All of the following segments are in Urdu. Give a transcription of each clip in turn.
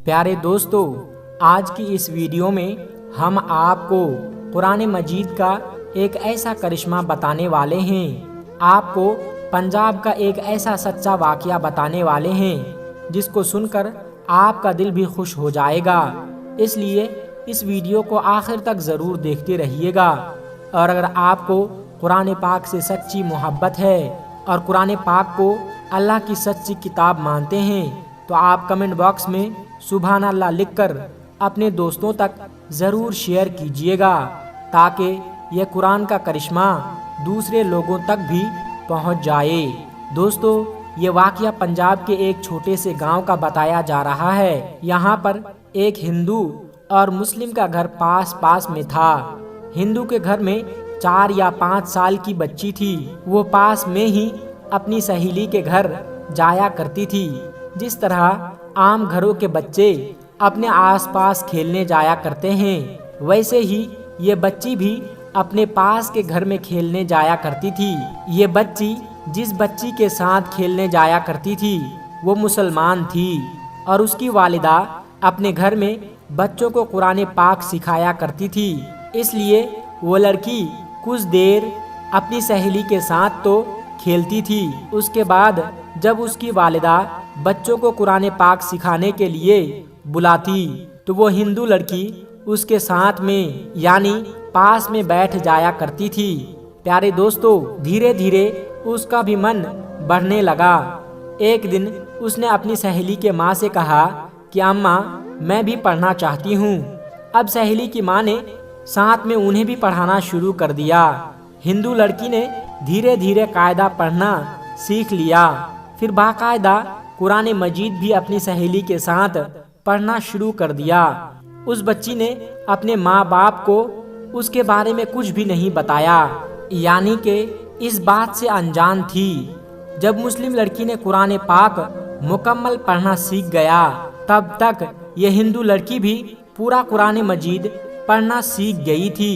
پیارے دوستو، آج کی اس ویڈیو میں ہم آپ کو قرآن مجید کا ایک ایسا کرشمہ بتانے والے ہیں، آپ کو پنجاب کا ایک ایسا سچا واقعہ بتانے والے ہیں جس کو سن کر آپ کا دل بھی خوش ہو جائے گا۔ اس لیے اس ویڈیو کو آخر تک ضرور دیکھتے رہیے گا۔ اور اگر آپ کو قرآن پاک سے سچی محبت ہے اور قرآن پاک کو اللہ کی سچی کتاب مانتے ہیں تو آپ کمنٹ باکس میں سبحان اللہ لکھ کر اپنے دوستوں تک ضرور شیئر کیجئے گا تاکہ یہ قرآن کا کرشمہ دوسرے لوگوں تک بھی پہنچ جائے۔ دوستو، یہ واقعہ پنجاب کے ایک چھوٹے سے گاؤں کا بتایا جا رہا ہے۔ یہاں پر ایک ہندو اور مسلم کا گھر پاس پاس میں تھا۔ ہندو کے گھر میں 4 یا 5 سال کی بچی تھی۔ وہ پاس میں ہی اپنی سہیلی کے گھر جایا کرتی تھی، جس طرح عام گھروں کے بچے اپنے آس پاس کھیلنے جایا کرتے ہیں، ویسے ہی یہ بچی بھی اپنے پاس کے گھر میں کھیلنے جایا کرتی تھی۔ یہ بچی جس بچی کے ساتھ کھیلنے جایا کرتی تھی وہ مسلمان تھی اور اس کی والدہ اپنے گھر میں بچوں کو قرآن پاک سکھایا کرتی تھی۔ اس لیے وہ لڑکی کچھ دیر اپنی سہیلی کے ساتھ تو کھیلتی تھی، اس کے بعد جب اس کی والدہ بچوں کو قرآن پاک سکھانے کے لیے بلاتی تو وہ ہندو لڑکی اس کے ساتھ میں یعنی پاس میں بیٹھ جایا کرتی تھی۔ پیارے دوستو، دھیرے دھیرے اس کا بھی من بڑھنے لگا۔ ایک دن اس نے اپنی سہیلی کے ماں سے کہا کہ اماں، میں بھی پڑھنا چاہتی ہوں۔ اب سہیلی کی ماں نے ساتھ میں انہیں بھی پڑھانا شروع کر دیا۔ ہندو لڑکی نے دھیرے دھیرے قاعدہ پڑھنا سیکھ لیا، پھر باقاعدہ قرآن مجید بھی اپنی سہیلی کے ساتھ پڑھنا شروع کر دیا۔ اس بچی نے اپنے ماں باپ کو اس کے بارے میں کچھ بھی نہیں بتایا، یعنی کہ اس بات سے انجان تھی۔ جب مسلم لڑکی نے قرآن پاک مکمل پڑھنا سیکھ گیا، تب تک یہ ہندو لڑکی بھی پورا قرآن مجید پڑھنا سیکھ گئی تھی۔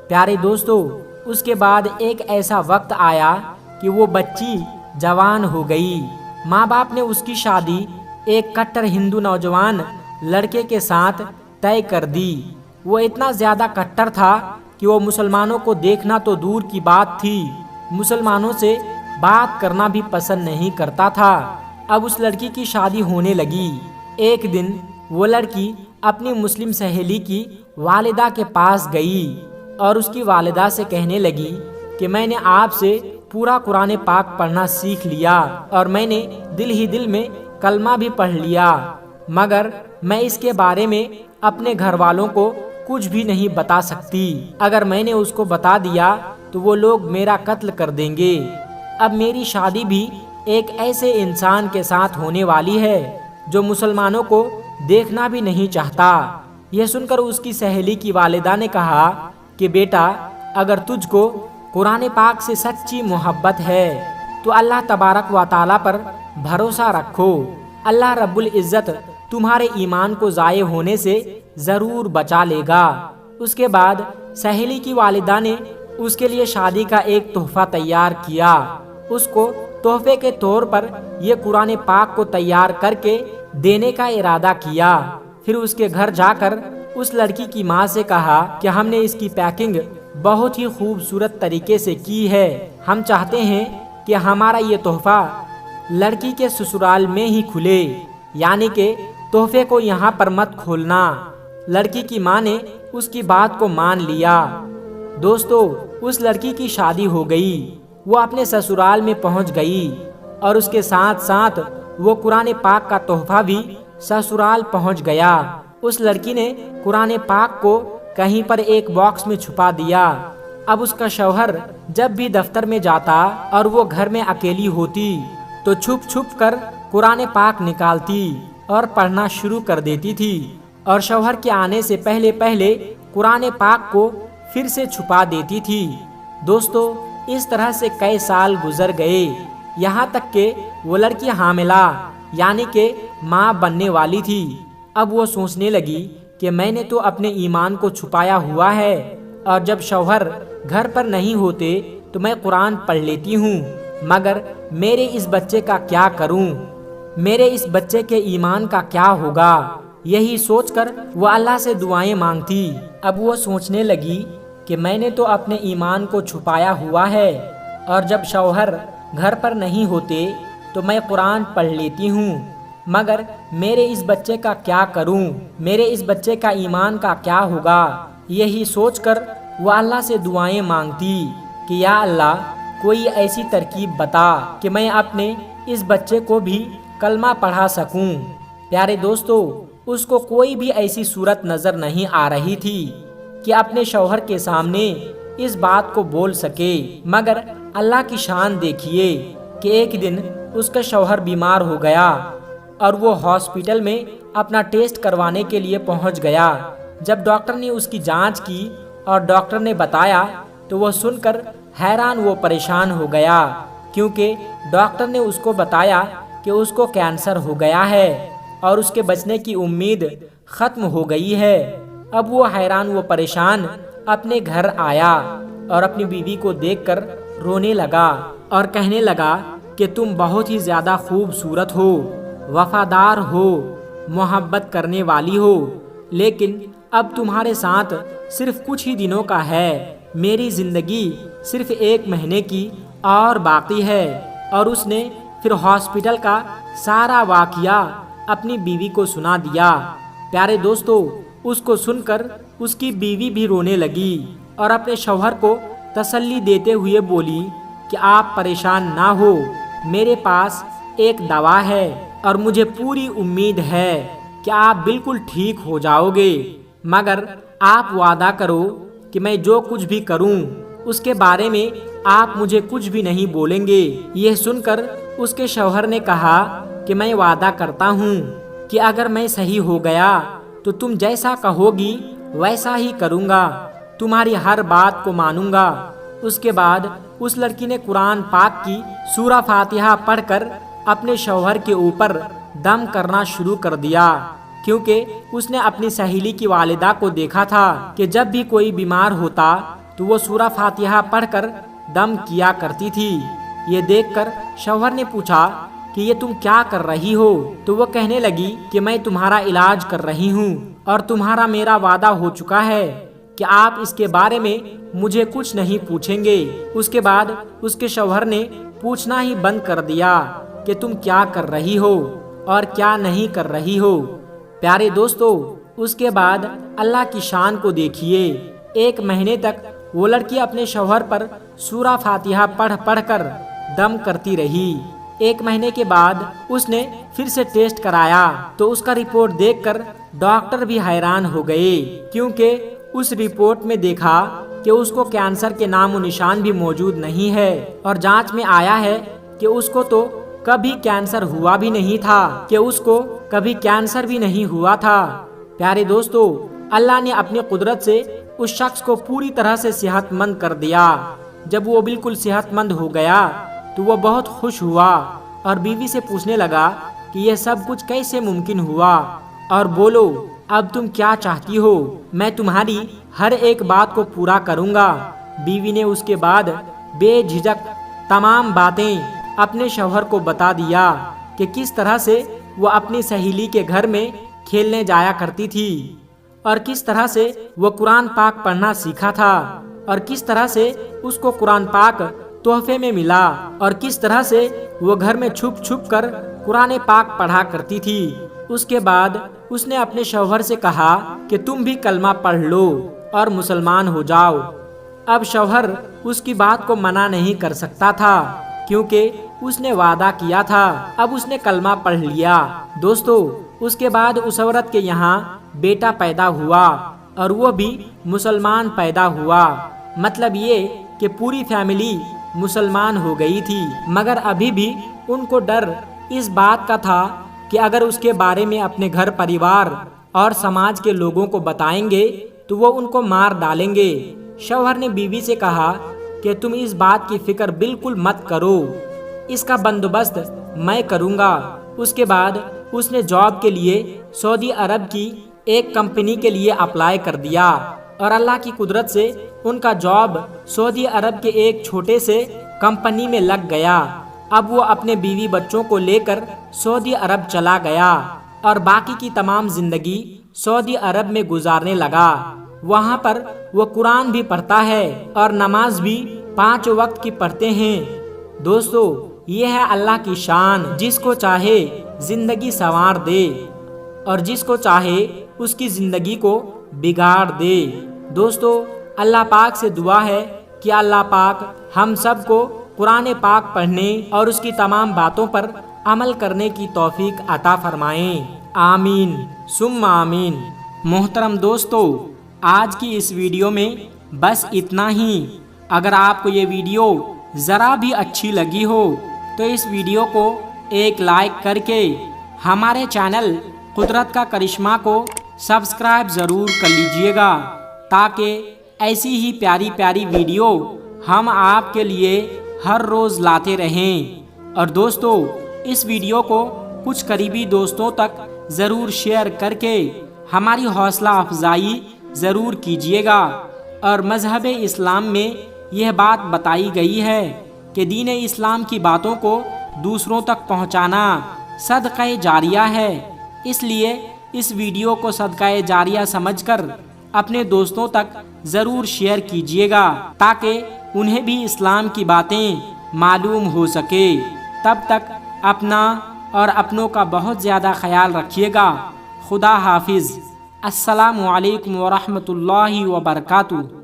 پیارے دوستو، اس کے بعد ایک ایسا وقت آیا کہ وہ بچی جوان ہو گئی۔ ماں باپ نے اس کی شادی ایک کٹر ہندو نوجوان لڑکے کے ساتھ طے کر دی۔ وہ اتنا زیادہ کٹر تھا کہ وہ مسلمانوں کو دیکھنا تو دور کی بات تھی، مسلمانوں سے بات کرنا بھی پسند نہیں کرتا تھا۔ اب اس لڑکی کی شادی ہونے لگی۔ ایک دن وہ لڑکی اپنی مسلم سہیلی کی والدہ کے پاس گئی اور اس کی والدہ سے کہنے لگی کہ میں نے آپ سے پورا قرآن پاک پڑھنا سیکھ لیا اور میں نے دل ہی دل میں کلمہ بھی پڑھ لیا، مگر میں اس کے بارے میں اپنے گھر والوں کو کچھ بھی نہیں بتا سکتی۔ اگر میں نے اس کو بتا دیا تو وہ لوگ میرا قتل کر دیں گے۔ اب میری شادی بھی ایک ایسے انسان کے ساتھ ہونے والی ہے جو مسلمانوں کو دیکھنا بھی نہیں چاہتا۔ یہ سن کر اس کی سہیلی کی والدہ نے کہا کہ بیٹا، اگر تجھ کو قرآن پاک سے سچی محبت ہے تو اللہ تبارک و تعالیٰ پر بھروسہ رکھو، اللہ رب العزت تمہارے ایمان کو ضائع ہونے سے ضرور بچا لے گا۔ اس کے بعد سہیلی کی والدہ نے اس کے لیے شادی کا ایک تحفہ تیار کیا۔ اس کو تحفے کے طور پر یہ قرآن پاک کو تیار کر کے دینے کا ارادہ کیا۔ پھر اس کے گھر جا کر اس لڑکی کی ماں سے کہا کہ ہم نے اس کی پیکنگ بہت ہی خوبصورت طریقے سے کی ہے، ہم چاہتے ہیں کہ ہمارا یہ تحفہ لڑکی کے سسرال میں ہی کھلے، یعنی کہ تحفے کو یہاں پر مت کھولنا۔ لڑکی کی ماں نے اس کی بات کو مان لیا۔ دوستو، اس لڑکی کی شادی ہو گئی، وہ اپنے سسرال میں پہنچ گئی اور اس کے ساتھ ساتھ وہ قرآن پاک کا تحفہ بھی سسرال پہنچ گیا۔ اس لڑکی نے قرآن پاک کو کہیں پر ایک باکس میں چھپا دیا۔ اب اس کا شوہر جب بھی دفتر میں جاتا اور وہ گھر میں اکیلی ہوتی تو چھپ چھپ کر قرآن پاک نکالتی اور پڑھنا شروع کر دیتی تھی اور شوہر کے آنے سے پہلے پہلے قرآن پاک کو پھر سے چھپا دیتی تھی۔ دوستو، اس طرح سے کئی سال گزر گئے، یہاں تک کہ وہ لڑکی حاملہ یعنی کہ ماں بننے والی تھی۔ اب وہ سوچنے لگی کہ میں نے تو اپنے ایمان کو چھپایا ہوا ہے اور جب شوہر گھر پر نہیں ہوتے تو میں قرآن پڑھ لیتی ہوں، مگر میرے اس بچے کا کیا کروں؟ میرے اس بچے کے ایمان کا کیا ہوگا؟ یہی سوچ کر وہ اللہ سے دعائیں مانگتی۔ اب وہ سوچنے لگی کہ میں نے تو اپنے ایمان کو چھپایا ہوا ہے، اور جب شوہر گھر پر نہیں ہوتے تو میں قرآن پڑھ لیتی ہوں، مگر میرے اس بچے کا کیا کروں، میرے اس بچے کا ایمان کا کیا ہوگا۔ یہی سوچ کر وہ اللہ سے دعائیں مانگتی کہ یا اللہ کوئی ایسی ترکیب بتا کہ میں اپنے اس بچے کو بھی کلمہ پڑھا سکوں۔ پیارے دوستو، اس کو کوئی بھی ایسی صورت نظر نہیں آ رہی تھی کہ اپنے شوہر کے سامنے اس بات کو بول سکے، مگر اللہ کی شان دیکھیے کہ ایک دن اس کا شوہر بیمار ہو گیا اور وہ ہاسپٹل میں اپنا ٹیسٹ کروانے کے لیے پہنچ گیا۔ جب ڈاکٹر نے اس کی جانچ کی اور ڈاکٹر نے بتایا تو وہ سن کر حیران وہ پریشان ہو گیا، کیونکہ ڈاکٹر نے اس کو بتایا کہ اس کو کینسر ہو گیا ہے اور اس کے بچنے کی امید ختم ہو گئی ہے۔ اب وہ حیران وہ پریشان اپنے گھر آیا اور اپنی بیوی کو دیکھ کر رونے لگا اور کہنے لگا کہ تم بہت ہی زیادہ خوبصورت ہو، وفادار ہو، محبت کرنے والی ہو، لیکن اب تمہارے ساتھ صرف کچھ ہی دنوں کا ہے، میری زندگی صرف 1 مہینے کی اور باقی ہے۔ اور اس نے پھر ہاسپٹل کا سارا واقعہ اپنی بیوی کو سنا دیا۔ پیارے دوستو، اس کو سن کر اس کی بیوی بھی رونے لگی اور اپنے شوہر کو تسلی دیتے ہوئے بولی کہ آپ پریشان نہ ہو، میرے پاس ایک دوا ہے اور مجھے پوری امید ہے کہ آپ بالکل ٹھیک ہو جاؤ گے، مگر آپ وعدہ کرو کہ میں جو کچھ بھی کروں اس کے بارے میں آپ مجھے کچھ بھی نہیں بولیں گے۔ یہ سن کر اس کے شوہر نے کہا کہ میں وعدہ کرتا ہوں کہ اگر میں صحیح ہو گیا تو تم جیسا کہو گی ویسا ہی کروں گا، تمہاری ہر بات کو مانوں گا۔ اس کے بعد اس لڑکی نے قرآن پاک کی سورہ فاتحہ پڑھ کر اپنے شوہر کے اوپر دم کرنا شروع کر دیا، کیونکہ اس نے اپنی سہیلی کی والدہ کو دیکھا تھا کہ جب بھی کوئی بیمار ہوتا تو وہ سورہ فاتحہ پڑھ کر دم کیا کرتی تھی۔ یہ دیکھ کر شوہر نے پوچھا کہ یہ تم کیا کر رہی ہو؟ تو وہ کہنے لگی کہ میں تمہارا علاج کر رہی ہوں اور تمہارا میرا وعدہ ہو چکا ہے کہ آپ اس کے بارے میں مجھے کچھ نہیں پوچھیں گے۔ اس کے بعد اس کے شوہر نے پوچھنا ہی بند کر دیا کہ تم کیا کر رہی ہو اور کیا نہیں کر رہی ہو۔ پیارے دوستو، اس کے بعد اللہ کی شان کو دیکھیے، 1 مہینے تک وہ لڑکی اپنے شوہر پر سورہ فاتحہ پڑھ پڑھ کر دم کرتی رہی۔ 1 مہینے کے بعد اس نے پھر سے ٹیسٹ کرایا تو اس کا رپورٹ دیکھ کر ڈاکٹر بھی حیران ہو گئے، کیونکہ اس رپورٹ میں دیکھا کہ اس کو کینسر کے نام و نشان بھی موجود نہیں ہے، اور جانچ میں آیا ہے کہ اس کو تو کبھی کینسر ہوا بھی نہیں تھا، پیارے دوستو، اللہ نے اپنی قدرت سے اس شخص کو پوری طرح سے صحت مند کر دیا۔ جب وہ بالکل صحت مند ہو گیا تو وہ بہت خوش ہوا اور بیوی سے پوچھنے لگا کہ یہ سب کچھ کیسے ممکن ہوا، اور بولو اب تم کیا چاہتی ہو، میں تمہاری ہر ایک بات کو پورا کروں گا۔ بیوی نے اس کے بعد بے جھجک تمام باتیں اپنے شوہر کو بتا دیا کہ کس طرح سے وہ اپنی سہیلی کے گھر میں کھیلنے جایا کرتی تھی، اور کس طرح سے وہ قرآن پاک پڑھنا سیکھا تھا، اور کس طرح سے اس کو قرآن پاک تحفے میں ملا، اور کس طرح سے وہ گھر میں چھپ چھپ کر قرآن پاک پڑھا کرتی تھی۔ اس کے بعد اس نے اپنے شوہر سے کہا کہ تم بھی کلمہ پڑھ لو اور مسلمان ہو جاؤ۔ اب شوہر اس کی بات کو منع نہیں کر سکتا تھا، کیونکہ اس نے وعدہ کیا تھا۔ اب اس نے کلمہ پڑھ لیا۔ دوستو، اس کے بعد اس عورت کے یہاں بیٹا پیدا ہوا اور وہ بھی مسلمان پیدا ہوا، مطلب یہ کہ پوری فیملی مسلمان ہو گئی تھی، مگر ابھی بھی ان کو ڈر اس بات کا تھا کہ اگر اس کے بارے میں اپنے گھر پریوار اور سماج کے لوگوں کو بتائیں گے تو وہ ان کو مار ڈالیں گے۔ شوہر نے بیوی سے کہا کہ تم اس بات کی فکر بالکل مت کرو، اس کا بندوبست میں کروں گا۔ اس کے بعد اس نے جاب کے لیے سعودی عرب کی ایک کمپنی کے لیے اپلائی کر دیا، اور اللہ کی قدرت سے ان کا جاب سعودی عرب کے ایک چھوٹے سے کمپنی میں لگ گیا۔ اب وہ اپنے بیوی بچوں کو لے کر سعودی عرب چلا گیا اور باقی کی تمام زندگی سعودی عرب میں گزارنے لگا۔ وہاں پر وہ قرآن بھی پڑھتا ہے اور نماز بھی 5 وقت کی پڑھتے ہیں۔ دوستو، یہ ہے اللہ کی شان، جس کو چاہے زندگی سنوار دے اور جس کو چاہے اس کی زندگی کو بگاڑ دے۔ دوستو، اللہ پاک سے دعا ہے کہ اللہ پاک ہم سب کو قرآن پاک پڑھنے اور اس کی تمام باتوں پر عمل کرنے کی توفیق عطا فرمائیں۔ آمین ثم آمین۔ محترم دوستو، آج کی اس ویڈیو میں بس اتنا ہی۔ اگر آپ کو یہ ویڈیو ذرا بھی اچھی لگی ہو تو اس ویڈیو کو ایک لائک کر کے ہمارے چینل قدرت کا کرشمہ کو سبسکرائب ضرور کر لیجئے گا، تاکہ ایسی ہی پیاری پیاری ویڈیو ہم آپ کے لیے ہر روز لاتے رہیں۔ اور دوستو، اس ویڈیو کو کچھ قریبی دوستوں تک ضرور شیئر کر کے ہماری حوصلہ افزائی ضرور کیجیے گا۔ اور مذہب اسلام میں یہ بات بتائی گئی ہے کہ دین اسلام کی باتوں کو دوسروں تک پہنچانا صدقہ جاریہ ہے، اس لیے اس ویڈیو کو صدقہ جاریہ سمجھ کر اپنے دوستوں تک ضرور شیئر کیجیے گا، تاکہ انہیں بھی اسلام کی باتیں معلوم ہو سکے۔ تب تک اپنا اور اپنوں کا بہت زیادہ خیال رکھیے گا۔ خدا حافظ۔ السلام علیکم ورحمۃ اللہ وبرکاتہ۔